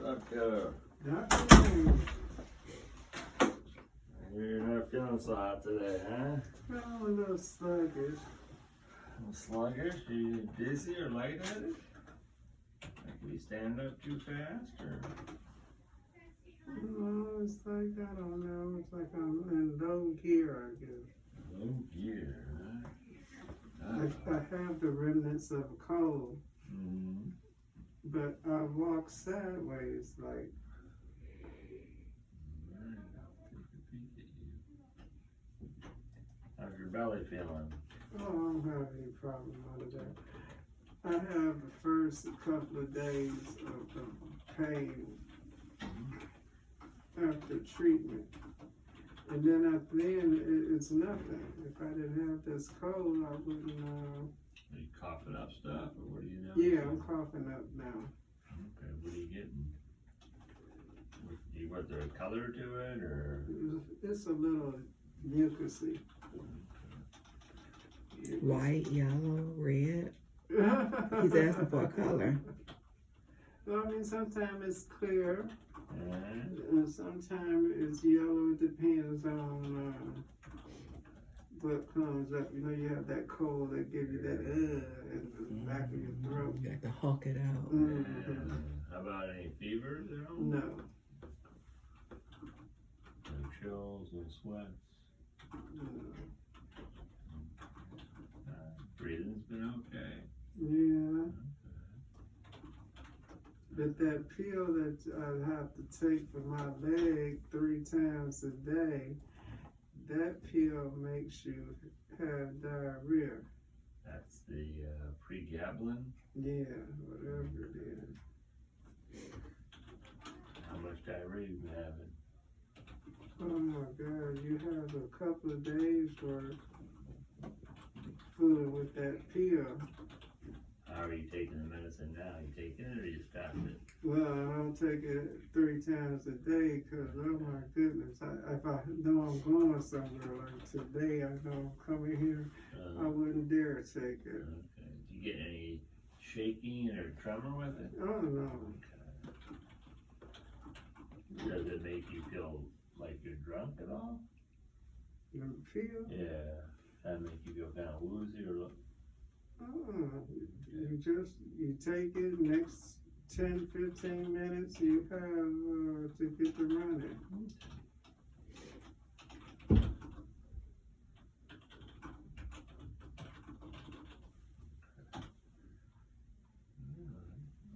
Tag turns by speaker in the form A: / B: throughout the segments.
A: Doctor.
B: Doctor.
A: You're not feeling so hot today, huh?
B: I'm a little sluggish.
A: A little sluggish? Are you dizzy or lightheaded? Like you stand up too fast, or?
B: No, it's like, I don't know, it's like I'm in low gear, I guess.
A: Low gear, huh?
B: I have the remnants of a cold, but I walk sideways, like.
A: Alright, I'll take a peek at you. How's your belly feeling?
B: Oh, I don't have any problem with that. I have the first couple of days of pain after treatment. And then after then, it's nothing. If I didn't have this cold, I wouldn't.
A: Are you coughing up stuff, or what are you doing?
B: Yeah, I'm coughing up now.
A: Okay, what are you getting? Do you want the color to it, or?
B: It's a little mucusy.
C: White, yellow, red. He's asking for a color.
B: Well, I mean, sometimes it's clear, and sometimes it's yellow. It depends on what comes up. You know, you have that cold that gives you that in the back of your throat.
C: You got to hawk it out.
A: How about any fevers at all?
B: No.
A: No chills, no sweats? Breathing's been okay?
B: Yeah. But that pill that I have to take for my leg 3 times a day, that pill makes you have diarrhea.
A: That's the pregabalin?
B: Yeah, whatever it is.
A: How much diarrhea you been having?
B: Oh my God, you have a couple of days worth fooling with that pill.
A: How are you taking the medicine now? You taking it or you stopped it?
B: Well, I don't take it 3 times a day because, oh my goodness, if I know I'm going somewhere like today, I know I'm coming here, I wouldn't dare take it.
A: Okay. Do you get any shaking or tremor with it?
B: Oh no.
A: Okay. Does it make you feel like you're drunk at all?
B: The pill?
A: Yeah. That make you feel kind of woozy or look?
B: You take it, next 10, 15 minutes, you have to get to running.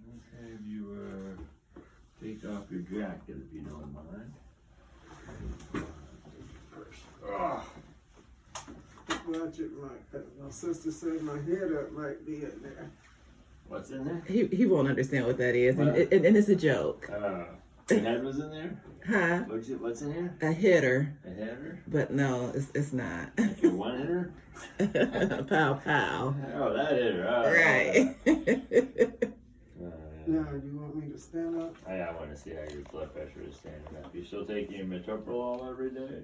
A: Okay, if you take off your jacket if you don't mind.
B: Watch it, my sister said my head up might be in there.
A: What's in there?
C: He won't understand what that is, and it's a joke.
A: The head was in there?
C: Huh?
A: What's in here?
C: A hitter.
A: A header?
C: But no, it's not.
A: Like your one hitter?
C: Pow pow.
A: Oh, that hitter. Oh,
C: Right.
B: Now, do you want me to stand up?
A: I want to see how your blood pressure is standing up. You still taking your metoprolol every day?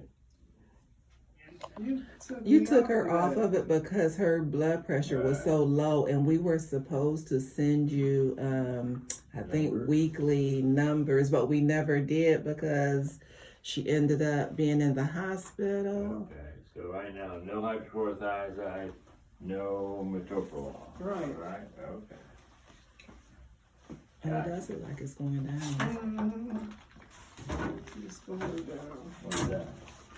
C: You took her off of it because her blood pressure was so low, and we were supposed to send you, I think, weekly numbers, but we never did because she ended up being in the hospital.
A: Okay, so right now, no hydrochlorothiazide, no metoprolol.
B: Right.
A: Okay.
C: And it does look like it's going down.
B: It's going down.
A: What's that?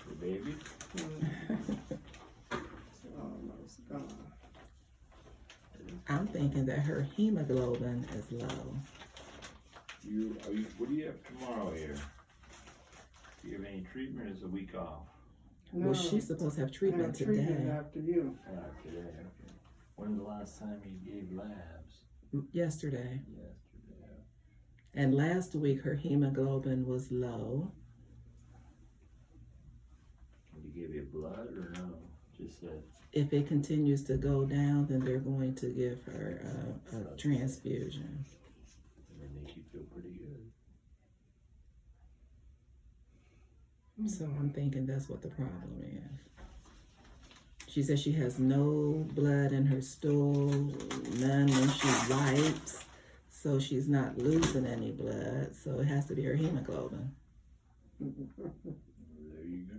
A: The baby?
B: It's almost gone.
C: I'm thinking that her hemoglobin is low.
A: What do you have tomorrow here? Do you have any treatment or is it a week off?
C: Well, she's supposed to have treatment today.
B: Treatment after you.
A: Today, okay. When's the last time you gave labs?
C: Yesterday.
A: Yesterday.
C: And last week her hemoglobin was low.
A: Did you give you blood or no? Just said.
C: If it continues to go down, then they're going to give her a transfusion.
A: And they make you feel pretty good.
C: So I'm thinking that's what the problem is. She says she has no blood in her stool, none when she wipes. so she's not losing any blood. So it has to be her hemoglobin.
A: There you go.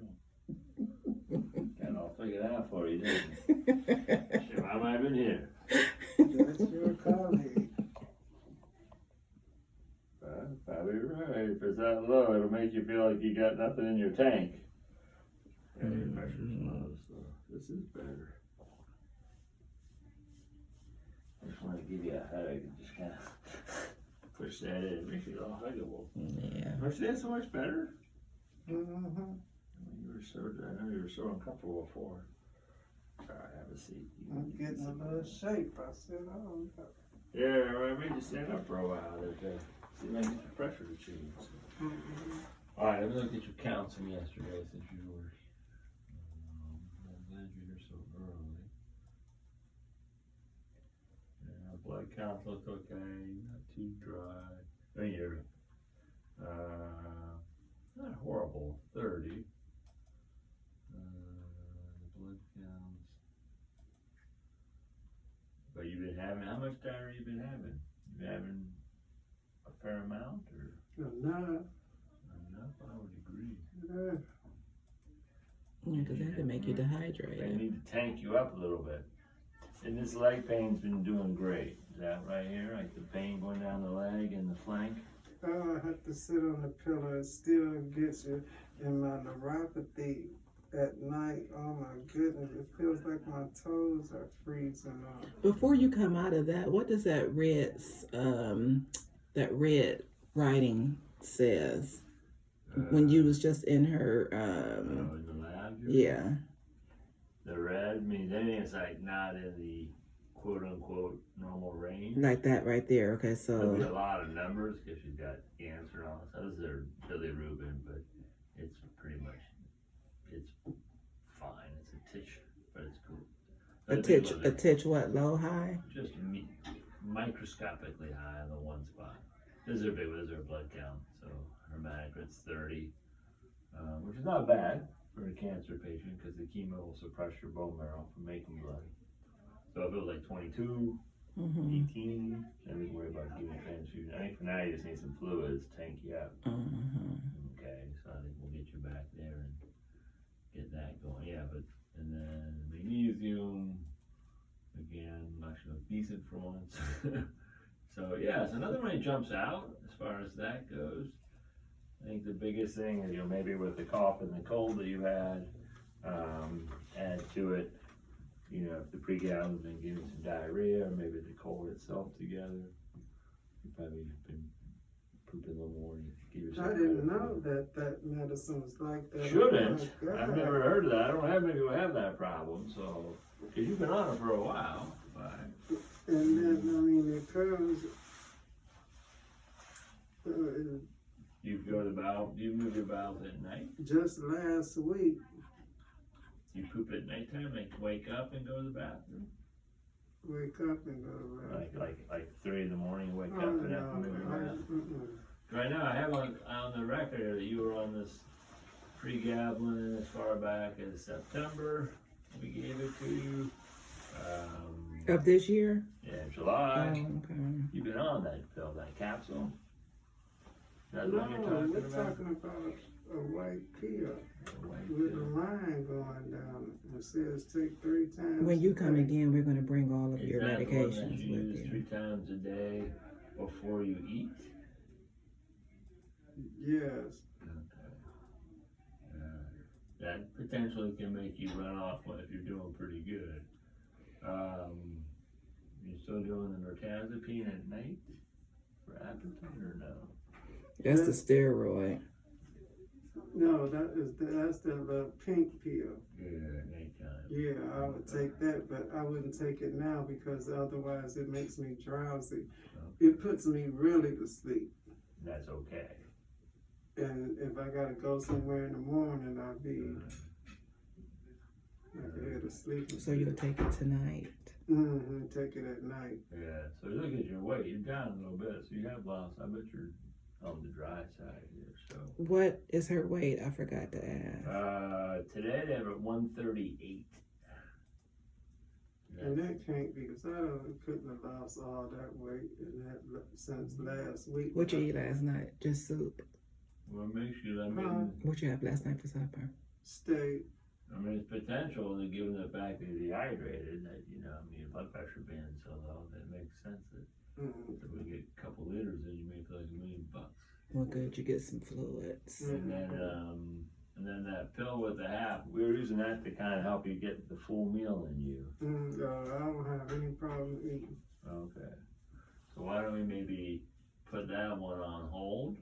A: Got it all figured out for you, didn't you? Sure, I might have been here.
B: That's your colleague.
A: Probably right. If it's that low, it'll make you feel like you got nothing in your tank. Yeah, your pressure's low, so this is better. I just want to give you a hug and just kind of push that in. It makes you all huggable.
C: Yeah.
A: Actually, that's so much better.
B: Mm-hmm.
A: You were so, I know you were so uncomfortable before. All right, have a seat.
B: I'm getting a little shape. I said, oh,
A: Yeah, well, I made you stand up for a while there to see if I can get your pressure to change. All right, let me look at your counts from yesterday since you were. I'm glad you're here so early. Yeah, blood counts look okay, not too dry. I mean, you're not horrible, 30. Blood counts. But you've been having, how much diarrhea you been having? You been having a fair amount or?
B: no.
A: Enough, I would agree.
B: Yeah.
C: Yeah, because that can make you
A: They
C: dehydrated.
A: need to tank you up a little bit. And this leg pain's been doing great. Is that right here? Like the pain going down the leg and the flank?
B: Oh, I have to sit on the pillow. It still gets you. And my neuropathy at night, oh my goodness, it feels like my toes are freezing off.
C: Before you come out of that, what does that red writing says? When you was just in her,
A: in the lab?
C: yeah.
A: The red means anything that's like not in the quote unquote normal range.
C: Like that right there. Okay,
A: There'll be
C: so
A: a lot of numbers because she's got cancer and all this. Those are bilirubin, but it's pretty much, it's fine. It's a titch, but it's cool.
C: a titch what, low, high?
A: Just microscopically high on the one spot. This is her big, this is her blood count. So her hematocrit's 30, which is not bad for a cancer patient because the chemo will suppress your bone marrow from making blood. So if it was like 22, 18, then we can worry about giving a transfusion. I think for now you just need some fluids, tank you up. Okay, so I think we'll get you back there and get that going. Yeah, but, and then magnesium, again, actually look decent for once. So yeah, so nothing really jumps out as far as that goes. I think the biggest thing is, maybe with the cough and the cold that you had, add to it, if the pre-gallon's been giving some diarrhea, or maybe the cold itself together. You probably been pooping a little more. Give yourself
B: I didn't know that medicine was like that.
A: Shouldn't.
B: Oh my
A: I've
B: God.
A: never heard of that. I don't have many who have that problem, so, because you've been on it for a while. But,
B: And then, it comes.
A: you go to the bowel, you move your bowels at night?
B: Just last week,
A: You poop at nighttime, like wake up and go to the bathroom?
B: wake up and go around.
A: Like 3 in the morning, wake
B: Oh,
A: up and have to
B: no,
A: move your bathroom? Right now, I have on the record here that you were on this pregabalin as far back as September. We gave it to you.
C: Of this year?
A: Yeah, July.
C: Oh, okay.
A: You've been on that pill, that capsule. That's
B: No,
A: what you're talking
B: we're
A: about?
B: talking about a white pill
A: The white
B: with a
A: pill.
B: line going down. It says take 3 times.
C: When you
B: a
C: come
B: day.
C: again, we're going to bring all of
A: Is
C: your
A: that the one that
C: medications
A: you
C: with
A: use
C: you.
A: 3 times a day before you eat?
B: Yes.
A: Okay. That potentially can make you run off if you're doing pretty good. You still doing the mirtazapine at night for appetite or no?
C: That's the steroid.
B: No, that's the pink pill.
A: Yeah, at nighttime.
B: Yeah, I would take that, but I wouldn't take it now because otherwise it makes me drowsy. It puts me really to sleep.
A: That's okay.
B: And if I gotta go somewhere in the morning, I'll be like to sleep.
C: So you'll take it tonight.
B: Take it at night.
A: Yeah, so look at your weight. You're down a little bit, so you have lost. I bet you're on the dry side here. So
C: What is her weight? I forgot to ask.
A: today they have at 138.
B: And that can't be, because couldn't have lost all that weight in that since last week.
C: What you eat last night? Just soup.
A: What makes you, I mean,
C: What you have last night for supper?
B: Steak.
A: I mean, it's potential, given the fact that you're dehydrated, that, you know, I mean, your blood pressure being so low, that makes sense that if we get a couple liters in, you may feel like $1 million.
C: Well, good, you get some fluids.
A: And then that pill with the half, we were using that to kind of help you get the full meal in you.
B: I don't have any problem eating.
A: Okay. So why don't we maybe put that one on hold?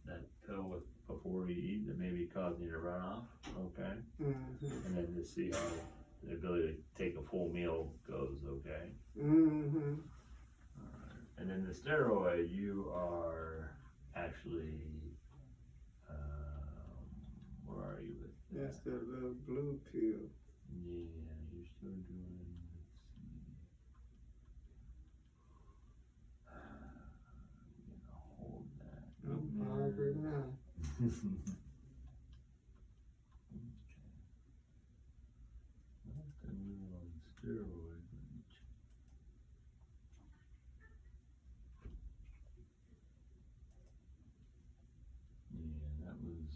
A: That pill with before you eat that may be causing you to run off. Okay. And then to see how the ability to take a full meal goes. Okay. Alright. And then the steroid, you are actually. Where are you with that?
B: That's that little blue pill.
A: Yeah, you're still doing, I'm gonna hold that.
B: I'm hungry now.
A: Okay. Last time we were on steroids, let me check. Yeah, that was,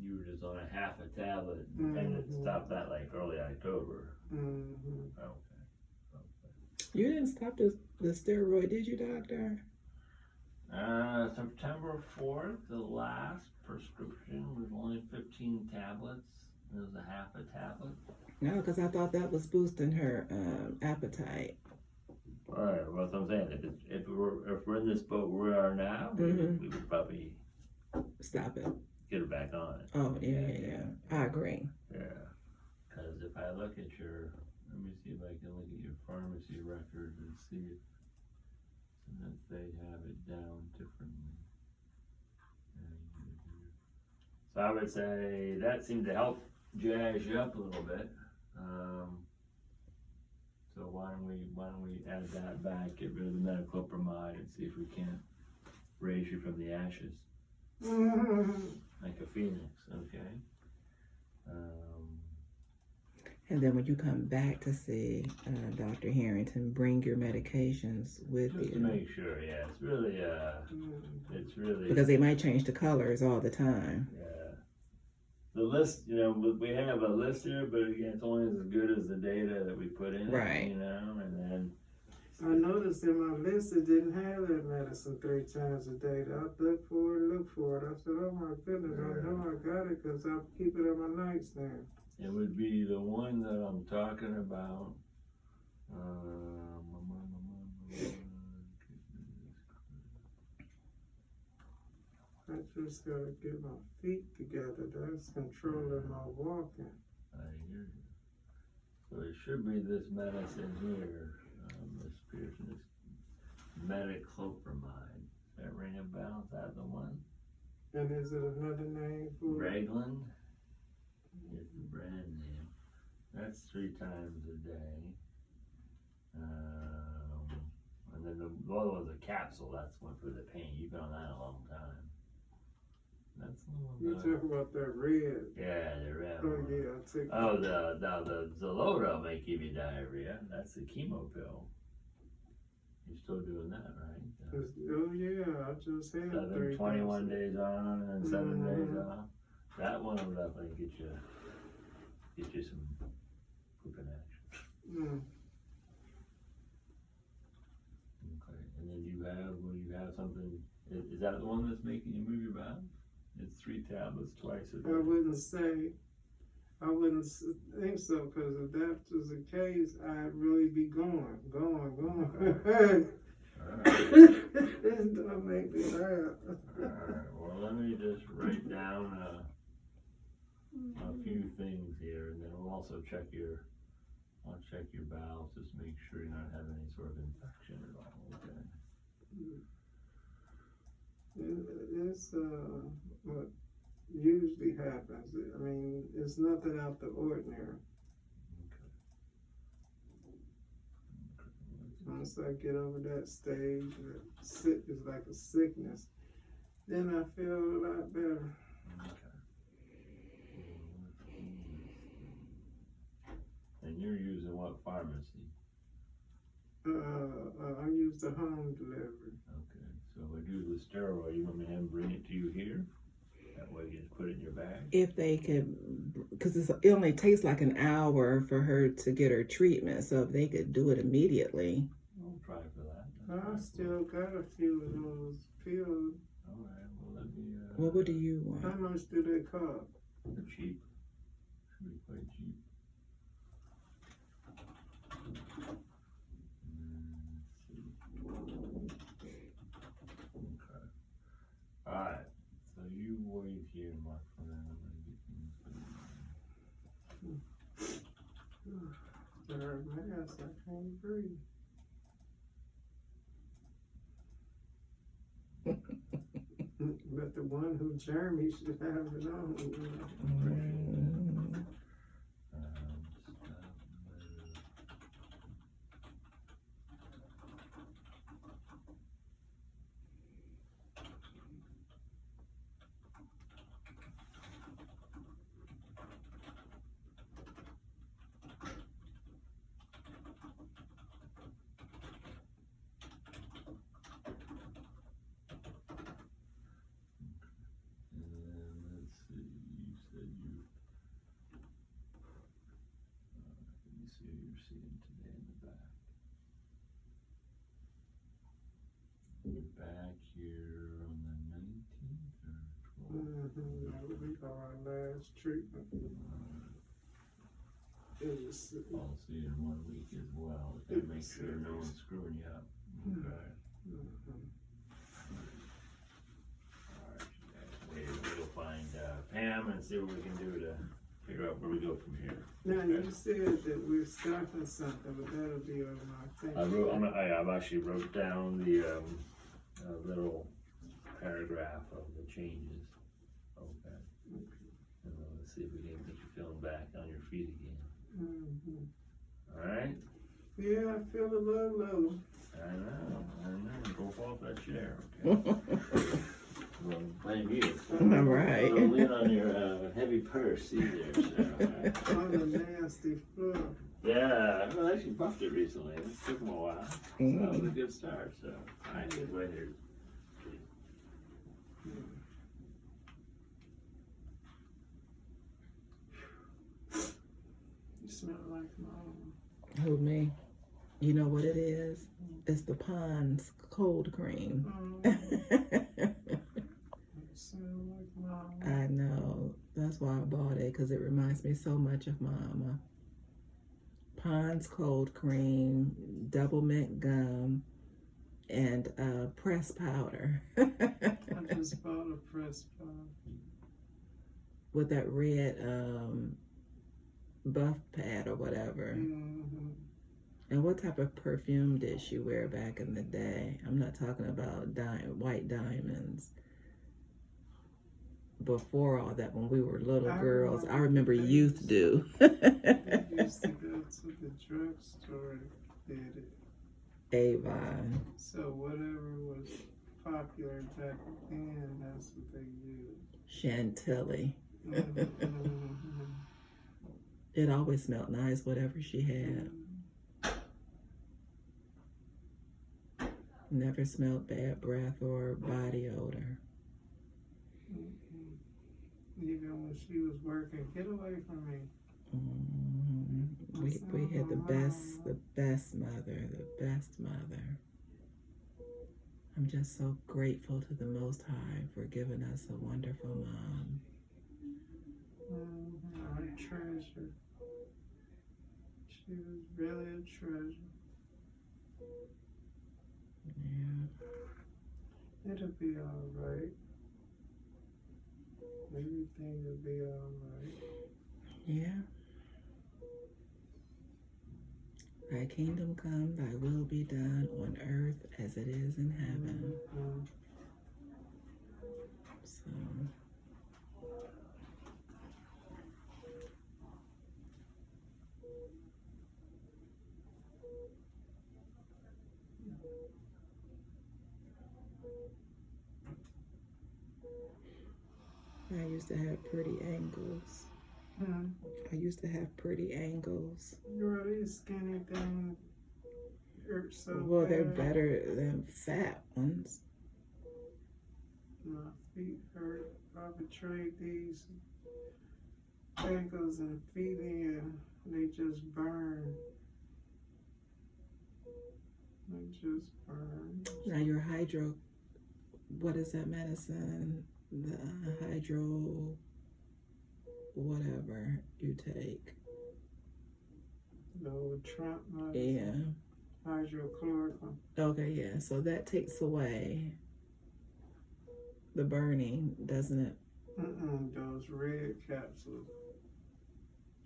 A: you were just on a half a tablet and it stopped that like early October. Okay.
C: You didn't stop the steroid, did you, doctor?
A: September 4th, the last prescription was only 15 tablets. It was a half a tablet.
C: No, because I thought that was boosting her appetite.
A: Alright, well, that's what I'm saying. If we're in this boat where we are now, we would probably
C: Stop it.
A: get her back on it.
C: Oh, yeah. I agree.
A: Yeah. Because if I look at your, let me see if I can look at your pharmacy record and see if they have it down differently. So I would say that seemed to help jazz you up a little bit. So why don't we add that back, get rid of the metoclopramide, and see if we can't raise you from the ashes like a phoenix. Okay.
C: And then when you come back to see Dr. Harrington, bring your medications with
A: Just
C: you.
A: to make sure, yeah. It's really
C: Because they might change the colors all the time.
A: Yeah. The list, you know, we have a list here, but again, it's only as good as the data that we put in.
C: Right.
A: You know, and then.
B: I noticed in my list it didn't have that medicine 3 times a day. I looked for it. I said, oh my goodness, I know I got it because I keep it on my nightstand.
A: It would be the one that I'm talking about.
B: I just gotta get my feet together. That's controlling my walking.
A: I hear you. So it should be this medicine here, this Pearson, this metoclopramide. Does that ring a bell? Is that the one?
B: And is it another name for it?
A: Reglan is the brand name. That's 3 times a day. And then the other one's a capsule. That's one for the pain. You've been on that a long time. That's the one.
B: You talking about that red?
A: Yeah, the red
B: Oh
A: one.
B: yeah, I take
A: Oh, the Zolota may give you diarrhea. That's the chemo pill. You're still doing that, right?
B: Oh yeah, I just had 3
A: 21 days on and then 7 days off. That one will definitely get you some pooping action. Okay, and then you have something. Is that the one that's making you move your bowels? It's 3 tablets twice a day.
B: I wouldn't think so, because if that was the case, I'd really be going. This don't make me laugh.
A: Alright, well let me just write down a few things here, and then we'll also I'll check your bowels, just make sure you're not having any sort of infection at all, okay?
B: It's what usually happens. I mean, it's nothing out the ordinary. Once I get over that stage, it's like a sickness, then I feel a lot better.
A: Okay. And you're using what pharmacy?
B: I use the home delivery.
A: Okay, so if I do the steroid, you want me to have them bring it to you here? That way you just put it in your bag?
C: If they could, because it only takes like an hour for her to get her treatment, so if they could do it immediately.
A: We'll try for that.
B: I still got a few of those pills.
A: Alright, well let me,
C: What do you
B: How
C: want?
B: much do they cost?
A: they're cheap. Should be quite cheap. Okay. Alright, so you wait here, Mark, for that. I'm gonna get things.
B: They're mask, I can't breathe. But the one who Jeremy should have it on.
C: Mm.
A: Let's see, you said you, let me see what you're seeing today in the back. You're back here on the 19th or 12th?
B: That would be our last treatment. It was,
A: I'll see you in 1 week as well, to make sure no one's screwing you up. Okay. Alright, we'll find Pam and see what we can do to figure out where we go from here.
B: now you said that we're starting something, but that'll be on my thing.
A: I've actually wrote down the little paragraph of the changes. Okay. And let's see if we can get you feeling back on your feet again. Alright?
B: Yeah, I feel a little low.
A: I know. Go fall off that chair, okay? Well, blame you.
C: All right.
A: Don't lean on your heavy purse either, so. Right?
B: On the nasty floor.
A: Yeah, well, I actually buffed it recently. It took them a while. So that was a good start, so. Alright, good way here.
B: You smell like mom.
C: Who, me? You know what it is? It's the Pond's cold cream.
B: You smell like mom.
C: I know. That's why I bought it, because it reminds me so much of Mama. Pond's cold cream, double mint gum, and pressed powder.
B: I just bought a press powder.
C: With that red buff pad or whatever. And what type of perfume did she wear back in the day? I'm not talking about white diamonds. Before all that, when we were little girls, I remember youth do.
B: I used to go to the drugstore and get it.
C: Avon.
B: So whatever was popular back then, that's what they used.
C: Chantilly.
B: Mhm.
C: It always smelled nice, whatever she had. Never smelled bad breath or body odor.
B: Even when she was working, get away from me.
C: We had the best mother. I'm just so grateful to the Most High for giving us a wonderful mom.
B: Our treasure. She was really a treasure.
C: Yeah.
B: It'll be alright. Everything will be alright.
C: Yeah. Thy kingdom come, thy will be done on earth as it is in heaven. So. I used to have pretty ankles. I used to have pretty angles.
B: Girl, these skinny things hurt so
C: Well,
B: bad.
C: they're better than fat ones.
B: My feet hurt. I betrayed these ankles and feet in. They just burn. They just burn.
C: Now your hydro, what is that medicine? The hydro, whatever you take.
B: The old Trump
C: Yeah.
B: hydrochloroquine.
C: Okay, yeah. So that takes away the burning, doesn't it?
B: Those red capsules.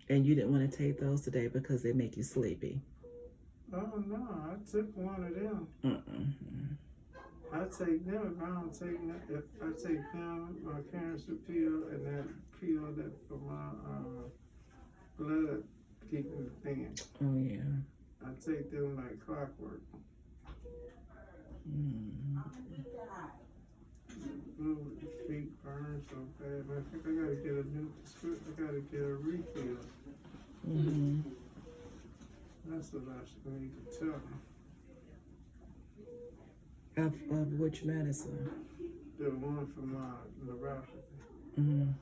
C: And you didn't want to take those today because they make you sleepy.
B: Oh no, I took one of them. I take them if I don't take them. If I take them, my cancer pill and that pill that for my blood keeping thin.
C: Oh yeah.
B: I take them like clockwork. Ooh, the feet burn so bad. I think I gotta get a new prescription. I gotta get a refill. That's what I should need to tell them.
C: Of which medicine?
B: The one for my neuropathy.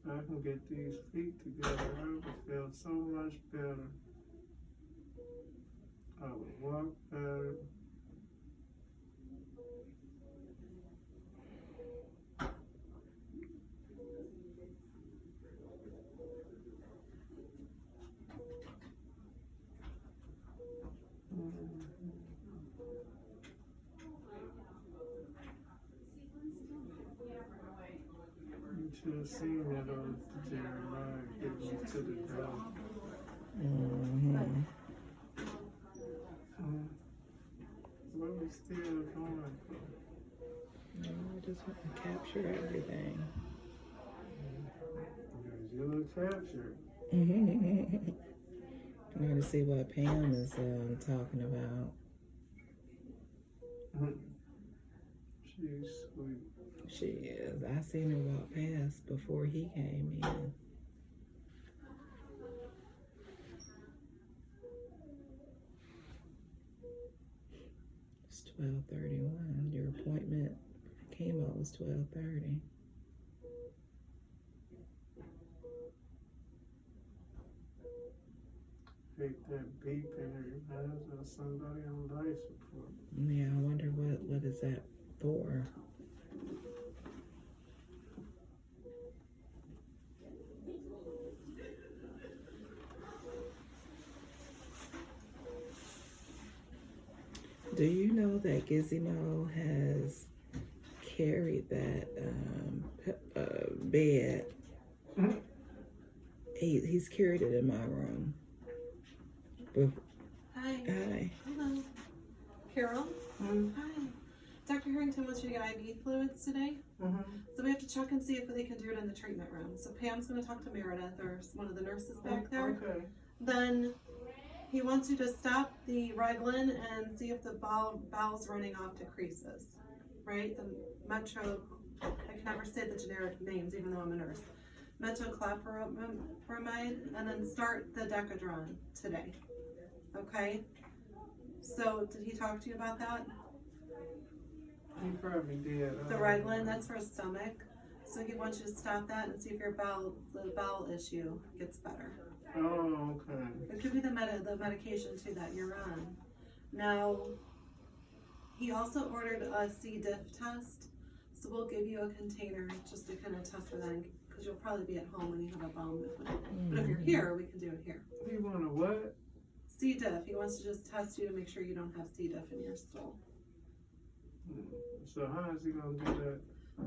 B: I can get these feet together. I would feel so much better. I would walk better. You should have seen that on Jeremiah getting me to the doctor. What we still going for?
C: I just want to capture everything.
B: You look captured.
C: I gotta see what Pam is talking about.
B: She's sweet.
C: She is. I seen her walk past before he came in. It's 12:31. Your appointment came up was 12:30.
B: Hate that beeping. It reminds of somebody on life support.
C: Yeah, I wonder what is that for? Do you know that Gizmo has carried that bed? He's carried it in my room.
D: Hi.
C: Hi.
D: Hello. Carol? Hi. Dr. Harrington wants you to get IV fluids today. So we have to check and see if they can do it in the treatment room. So Pam's going to talk to Meredith, or one of the nurses back there.
B: Okay.
D: Then he wants you to stop the Reglan and see if the bowel's running off to creases. Right? The Metro, I can never say the generic names even though I'm a nurse. Metoclopramide, and then start the Decadron today. Okay? So, did he talk to you about that?
B: He probably did.
D: The Reglan, that's for his stomach. So he wants you to stop that and see if your the bowel issue gets better.
B: Oh, okay.
D: It could be the medication too that you're on. Now, he also ordered a C. diff test. So we'll give you a container just to kind of test for that, because you'll probably be at home when you have a bowel movement. But if you're here, we can do it here.
B: He want a what?
D: C. diff. He wants to just test you to make sure you don't have C. diff in your stool.
B: So how is he gonna do that?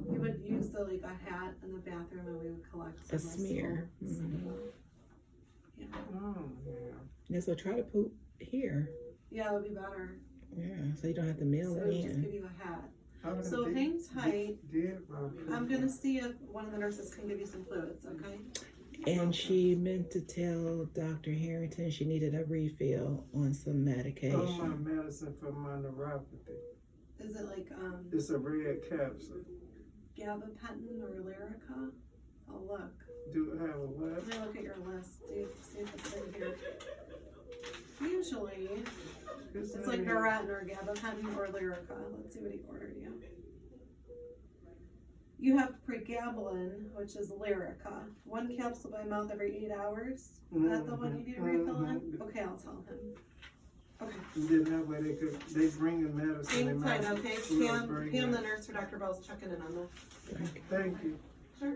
D: We would use a hat in the bathroom, and we would collect some
C: A smear.
D: Yeah.
B: Oh, yeah.
C: Yeah, so try to poop here.
D: Yeah, it would be better.
C: Yeah, so you don't have to mail
D: So
C: it
D: we just
C: in.
D: give you a hat.
B: How did
D: So
B: he-
D: hang tight.
B: did my
D: I'm gonna see if one of the nurses can give you some fluids, okay?
C: And she meant to tell Dr. Harrington she needed a refill on some medication.
B: my medicine for my neuropathy.
D: Is it like,
B: It's a red capsule.
D: gabapentin or Lyrica? Oh, look.
B: Do it have a what?
D: Let me look at your list, see if it's in here. Usually, it's like Neurontin or gabapentin or Lyrica. Let's see what he ordered you. You have pregabalin, which is Lyrica. 1 capsule by mouth every 8 hours. Is that the one you need to refill in? Okay, I'll tell him. Okay.
B: And then that way they bring the medicine.
D: Hang tight,
B: might-
D: okay?
B: we'll
D: Pam,
B: bring
D: the
B: it.
D: nurse for Dr. Bell's checking in on this.
B: Thank you.
D: Sure.